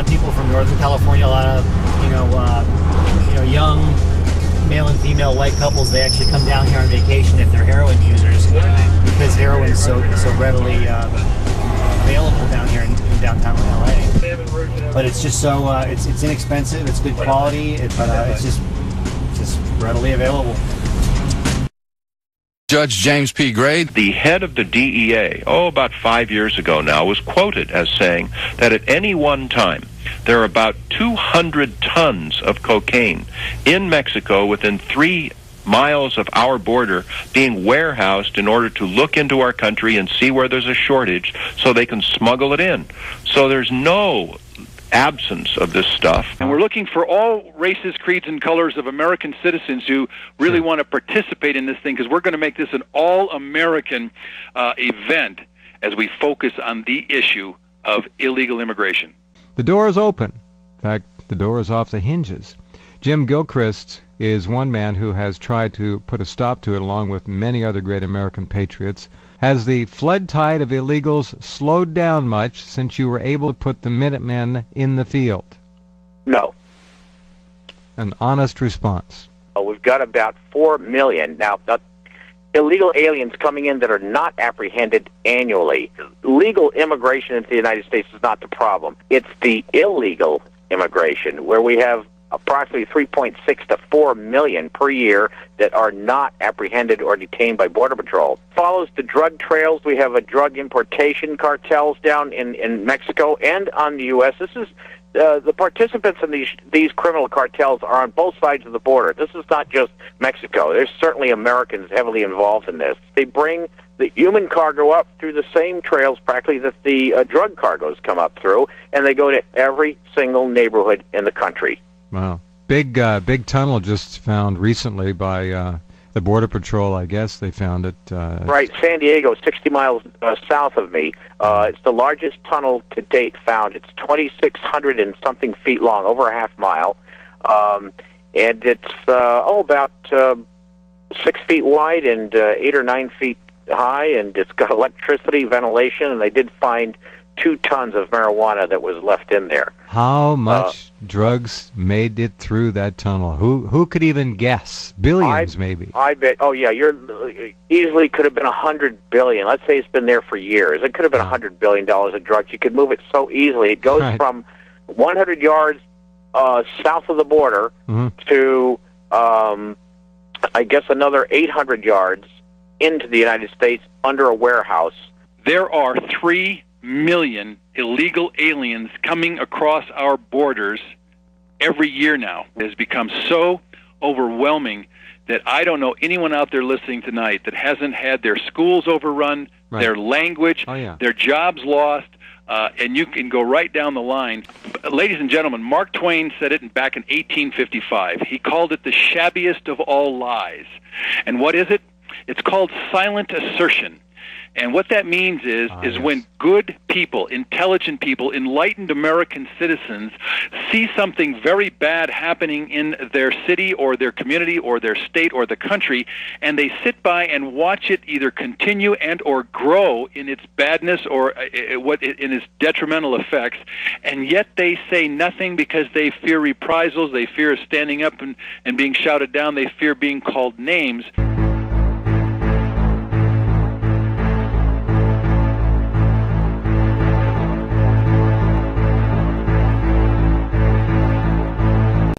of people from Northern California, a lot of young male and female white couples. They actually come down here on vacation if they're heroin users, because heroin is so readily available down here in downtown LA. But it's just so it's inexpensive, it's good quality, it's just readily available. Judge James P. Gray, the head of the DEA, about 5 years ago now, was quoted as saying that at any one time there are about 200 tons of cocaine in Mexico within 3 miles of our border being warehoused in order to look into our country and see where there's a shortage so they can smuggle it in. So there's no absence of this stuff. And we're looking for all races, creeds, and colors of American citizens who really want to participate in this thing, because we're going to make this an all-American event as we focus on the issue of illegal immigration. The door is open. In fact, the door is off the hinges. Jim Gilchrist is one man who has tried to put a stop to it, along with many other great American patriots. Has the flood tide of illegals slowed down much since you were able to put the Minutemen in the field? No. An honest response. We've got about 4 million. Now, illegal aliens coming in that are not apprehended annually. Legal immigration into the United States is not the problem. It's the illegal immigration, where we have approximately 3.6 to 4 million per year that are not apprehended or detained by Border Patrol. Follows the drug trails. We have a drug importation cartels down in Mexico and on the U.S. This is the participants in these criminal cartels are on both sides of the border. This is not just Mexico. There's certainly Americans heavily involved in this. They bring the human cargo up through the same trails practically that the drug cargoes come up through, and they go to every single neighborhood in the country. Wow. Big tunnel just found recently by the Border Patrol, I guess they found it. Right, San Diego, 60 miles south of me. It's the largest tunnel to date found. It's 2,600 and something feet long, over a half mile. And it's about 6 feet wide and 8 or 9 feet high, and it's got electricity, ventilation, and they did find 2 tons of marijuana that was left in there. How much drugs made it through that tunnel? Who could even guess? Billions, maybe. I bet. Oh yeah, you're easily could have been 100 billion. Let's say it's been there for years. It could have been $100 billion of drugs. You could move it so easily. It goes from 100 yards south of the border to I guess another 800 yards into the United States under a warehouse. There are 3 million illegal aliens coming across our borders every year now. It has become so overwhelming that I don't know anyone out there listening tonight that hasn't had their schools overrun, their language, their jobs lost, and you can go right down the line. Ladies and gentlemen, Mark Twain said it back in 1855. He called it the shabbiest of all lies. And what is it? It's called silent assertion. And what that means is when good people, intelligent people, enlightened American citizens see something very bad happening in their city or their community or their state or the country, and they sit by and watch it either continue and or grow in its badness or in its detrimental effects, and yet they say nothing because they fear reprisals, they fear standing up and being shouted down, they fear being called names.